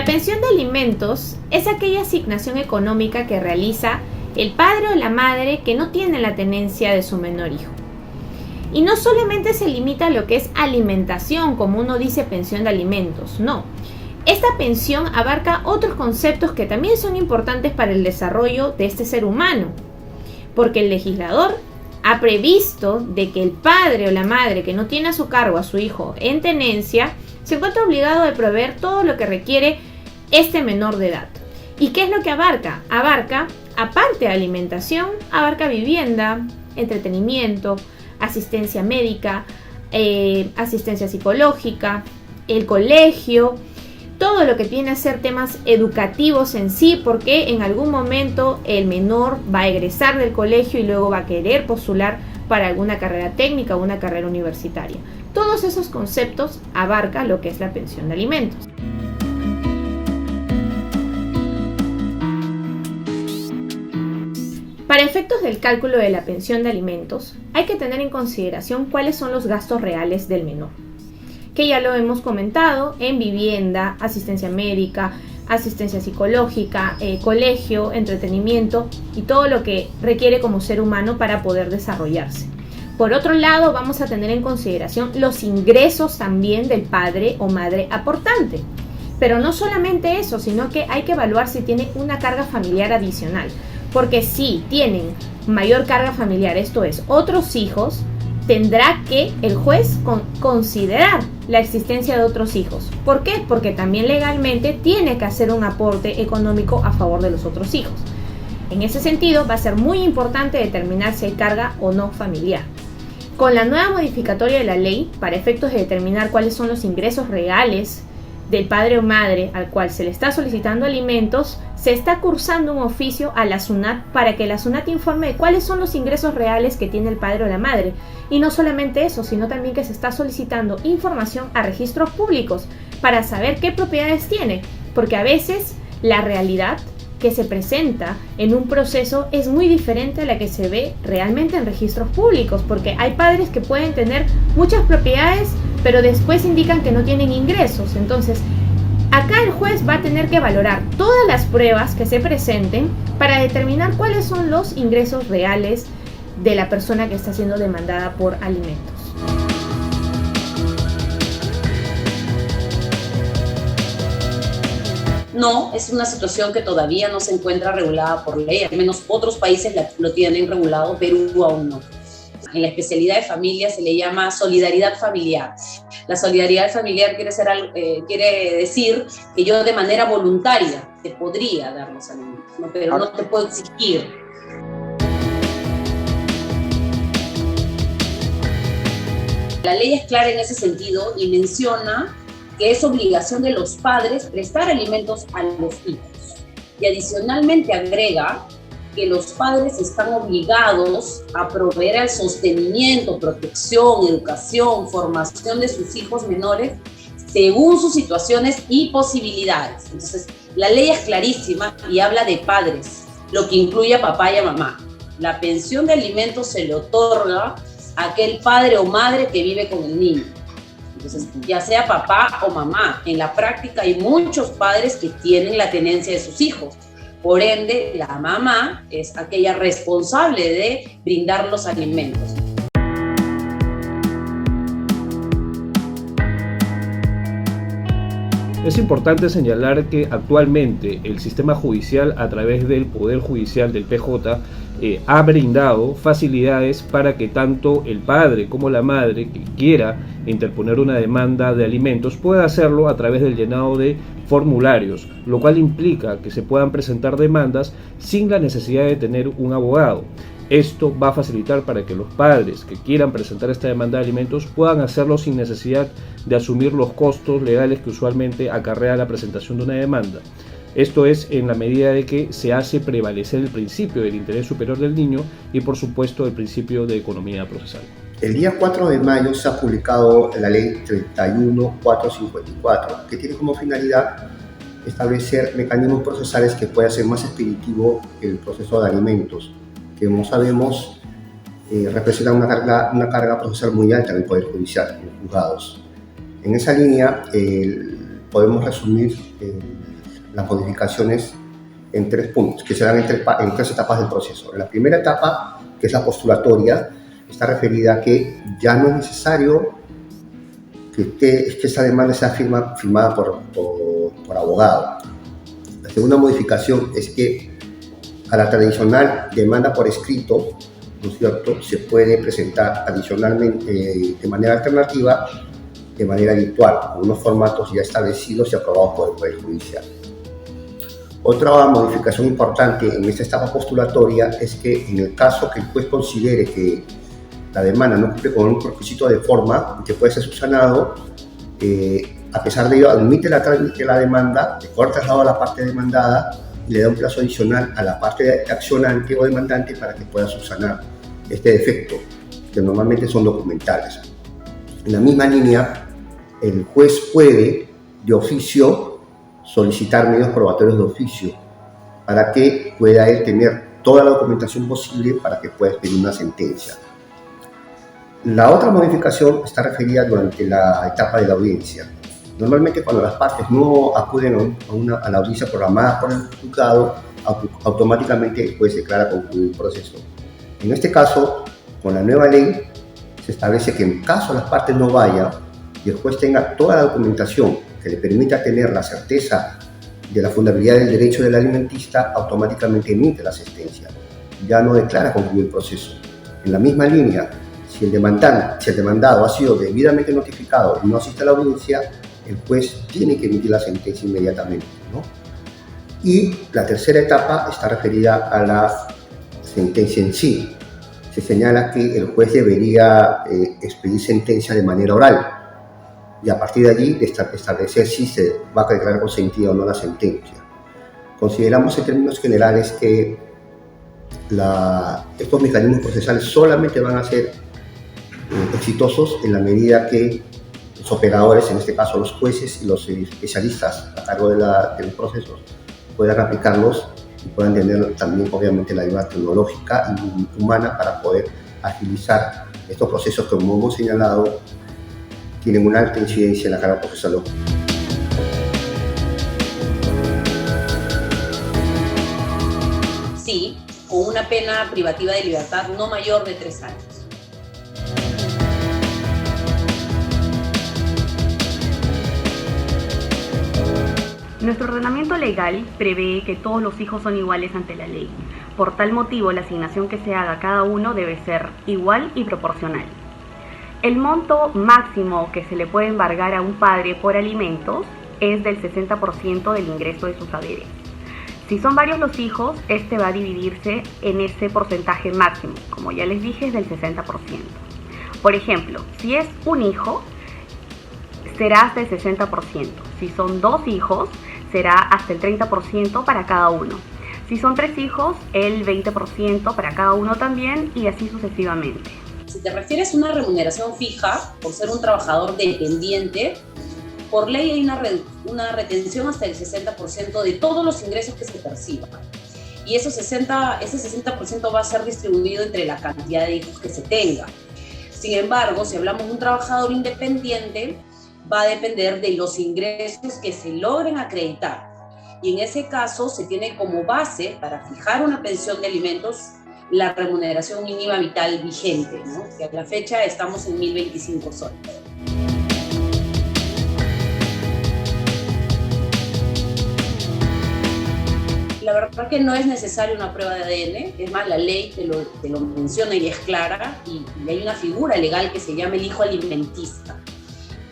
La pensión de alimentos es aquella asignación económica que realiza el padre o la madre que no tiene la tenencia de su menor hijo. Y no solamente se limita a lo que es alimentación, como uno dice pensión de alimentos, no. Esta pensión abarca otros conceptos que también son importantes para el desarrollo de este ser humano, porque el legislador ha previsto de que el padre o la madre que no tiene a su cargo a su hijo en tenencia se encuentra obligado a proveer todo lo que requiere este menor de edad. ¿Y qué es lo que abarca? Abarca, aparte de alimentación, abarca vivienda, entretenimiento, asistencia médica, asistencia psicológica, el colegio, todo lo que tiene a ser temas educativos en sí, porque en algún momento el menor va a egresar del colegio y luego va a querer postular para alguna carrera técnica o una carrera universitaria. Todos esos conceptos abarca lo que es la pensión de alimentos. Para efectos del cálculo de la pensión de alimentos, hay que tener en consideración cuáles son los gastos reales del menor, que ya lo hemos comentado en vivienda, asistencia médica, asistencia psicológica, colegio, entretenimiento y todo lo que requiere como ser humano para poder desarrollarse. Por otro lado, vamos a tener en consideración los ingresos también del padre o madre aportante. Pero no solamente eso, sino que hay que evaluar si tiene una carga familiar adicional. Porque si tienen mayor carga familiar, esto es, otros hijos, tendrá que el juez considerar la existencia de otros hijos. ¿Por qué? Porque también legalmente tiene que hacer un aporte económico a favor de los otros hijos. En ese sentido, va a ser muy importante determinar si hay carga o no familiar. Con la nueva modificatoria de la ley, para efectos de determinar cuáles son los ingresos reales del padre o madre al cual se le está solicitando alimentos, se está cursando un oficio a la SUNAT para que la SUNAT informe de cuáles son los ingresos reales que tiene el padre o la madre. Y no solamente eso, sino también que se está solicitando información a registros públicos para saber qué propiedades tiene, porque a veces la realidad que se presenta en un proceso es muy diferente a la que se ve realmente en registros públicos, porque hay padres que pueden tener muchas propiedades, pero después indican que no tienen ingresos. Entonces, acá el juez va a tener que valorar todas las pruebas que se presenten para determinar cuáles son los ingresos reales de la persona que está siendo demandada por alimentos. No, es una situación que todavía no se encuentra regulada por ley, al menos otros países lo tienen regulado, Perú aún no. En la especialidad de familia se le llama solidaridad familiar. La solidaridad familiar quiere decir que yo de manera voluntaria te podría dar los alimentos, ¿no? Pero no te puedo exigir. La ley es clara en ese sentido y menciona que es obligación de los padres prestar alimentos a los hijos. Y adicionalmente agrega que los padres están obligados a proveer el sostenimiento, protección, educación, formación de sus hijos menores según sus situaciones y posibilidades. Entonces, la ley es clarísima y habla de padres, lo que incluye a papá y a mamá. La pensión de alimentos se le otorga a aquel padre o madre que vive con el niño. Entonces, ya sea papá o mamá, en la práctica hay muchos padres que tienen la tenencia de sus hijos. Por ende, la mamá es aquella responsable de brindar los alimentos. Es importante señalar que actualmente el sistema judicial, a través del Poder Judicial del PJ, ha brindado facilidades para que tanto el padre como la madre que quiera interponer una demanda de alimentos pueda hacerlo a través del llenado de formularios, lo cual implica que se puedan presentar demandas sin la necesidad de tener un abogado. Esto va a facilitar para que los padres que quieran presentar esta demanda de alimentos puedan hacerlo sin necesidad de asumir los costos legales que usualmente acarrea la presentación de una demanda. Esto es en la medida de que se hace prevalecer el principio del interés superior del niño y, por supuesto, el principio de economía procesal. El día 4 de mayo se ha publicado la ley 31454, que tiene como finalidad establecer mecanismos procesales que puedan hacer más expeditivo el proceso de alimentos, que como sabemos representa una carga procesal muy alta en el Poder Judicial, en los juzgados. En esa línea podemos resumir las modificaciones en 3 puntos, que se dan en 3 etapas del proceso. La primera etapa, que es la postulatoria, está referida a que ya no es necesario que esa demanda sea firmada por abogado. La segunda modificación es que a la tradicional demanda por escrito, ¿no es cierto?, se puede presentar adicionalmente de manera alternativa, de manera virtual, con unos formatos ya establecidos y aprobados por el Poder Judicial. Otra modificación importante en esta etapa postulatoria es que en el caso que el juez considere que la demanda no cumple con un requisito de forma que puede ser subsanado, a pesar de ello admite la demanda, le corta traslado a la parte demandada y le da un plazo adicional a la parte accionante o demandante para que pueda subsanar este defecto, que normalmente son documentales. En la misma línea, el juez puede de oficio solicitar medios probatorios de oficio para que pueda él tener toda la documentación posible para que pueda expedir una sentencia. La otra modificación está referida durante la etapa de la audiencia. Normalmente cuando las partes no acuden a la audiencia programada por el juzgado, automáticamente el juez declara concluido el proceso. En este caso, con la nueva ley, se establece que en caso las partes no vayan y el juez tenga toda la documentación que le permita tener la certeza de la fundabilidad del derecho del alimentista, automáticamente emite la sentencia. Ya no declara concluido el proceso. En la misma línea, si el demandado ha sido debidamente notificado y no asiste a la audiencia, el juez tiene que emitir la sentencia inmediatamente, ¿no? Y la tercera etapa está referida a la sentencia en sí. Se señala que el juez debería expedir sentencia de manera oral y a partir de allí establecer si se va a declarar consentida o no la sentencia. Consideramos en términos generales que estos mecanismos procesales solamente van a ser exitosos en la medida que los operadores, en este caso los jueces y los especialistas a cargo de los procesos, puedan aplicarlos y puedan tener también obviamente la ayuda tecnológica y humana para poder agilizar estos procesos que, como hemos señalado, tienen una alta incidencia en la carga procesal. Sí, con una pena privativa de libertad no mayor de 3 años. Nuestro ordenamiento legal prevé que todos los hijos son iguales ante la ley. Por tal motivo, la asignación que se haga a cada uno debe ser igual y proporcional. El monto máximo que se le puede embargar a un padre por alimentos es del 60% del ingreso de sus haberes. Si son varios los hijos, este va a dividirse en ese porcentaje máximo, como ya les dije, es del 60%. Por ejemplo, si es un hijo, será hasta el 60%. Si son 2 hijos, será hasta el 30% para cada uno. Si son 3 hijos, el 20% para cada uno también, y así sucesivamente. Si te refieres a una remuneración fija, por ser un trabajador dependiente, por ley hay una retención hasta el 60% de todos los ingresos que se perciban. Y ese 60% va a ser distribuido entre la cantidad de hijos que se tenga. Sin embargo, si hablamos de un trabajador independiente, va a depender de los ingresos que se logren acreditar. Y en ese caso se tiene como base para fijar una pensión de alimentos la remuneración mínima vital vigente, ¿no? Que a la fecha estamos en 1.025 soles. La verdad que no es necesaria una prueba de ADN, es más, la ley te lo menciona y es clara, y hay una figura legal que se llama el hijo alimentista,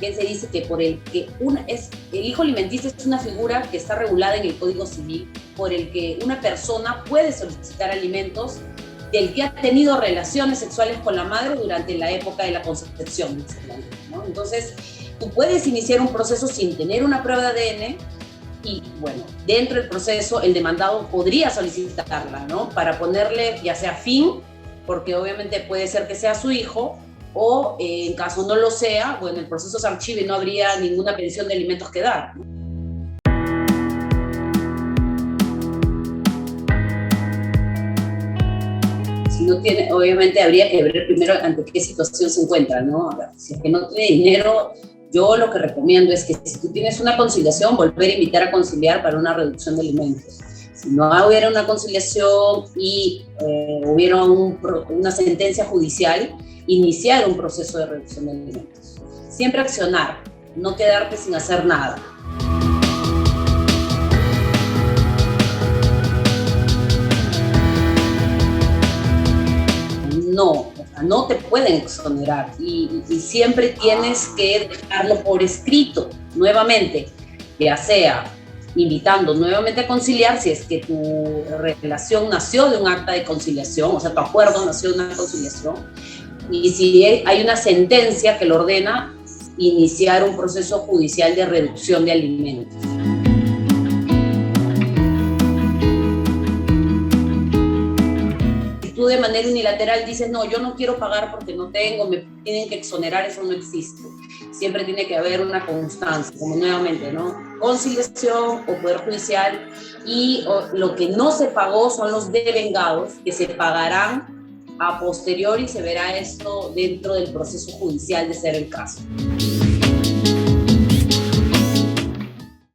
que se dice que el hijo alimentista es una figura que está regulada en el Código Civil, por el que una persona puede solicitar alimentos del que ha tenido relaciones sexuales con la madre durante la época de la concepción, ¿no? Entonces, tú puedes iniciar un proceso sin tener una prueba de ADN y, bueno, dentro del proceso el demandado podría solicitarla, ¿no? Para ponerle ya sea fin, porque obviamente puede ser que sea su hijo, o en caso no lo sea, bueno, el proceso se archiva y no habría ninguna pensión de alimentos que dar, ¿no? Si no tiene, obviamente habría que ver primero ante qué situación se encuentra, ¿no? A ver, si es que no tiene dinero, Yo lo que recomiendo es que si tú tienes una conciliación, volver a invitar a conciliar para una reducción de alimentos. Si no hubiera una conciliación y hubiera una sentencia judicial, iniciar un proceso de reducción de alimentos. Siempre accionar, no quedarte sin hacer nada. No te pueden exonerar y siempre tienes que dejarlo por escrito, nuevamente, ya sea invitando nuevamente a conciliar si es que tu relación nació de un acta de conciliación, o sea, tu acuerdo nació de una conciliación, y si hay una sentencia que lo ordena, iniciar un proceso judicial de reducción de alimentos. Tú de manera unilateral dices, no, yo no quiero pagar porque no tengo, me tienen que exonerar, eso no existe. Siempre tiene que haber una constancia, como nuevamente, ¿no? Conciliación o poder judicial, y lo que no se pagó son los devengados, que se pagarán a posteriori, y se verá esto dentro del proceso judicial de ser el caso.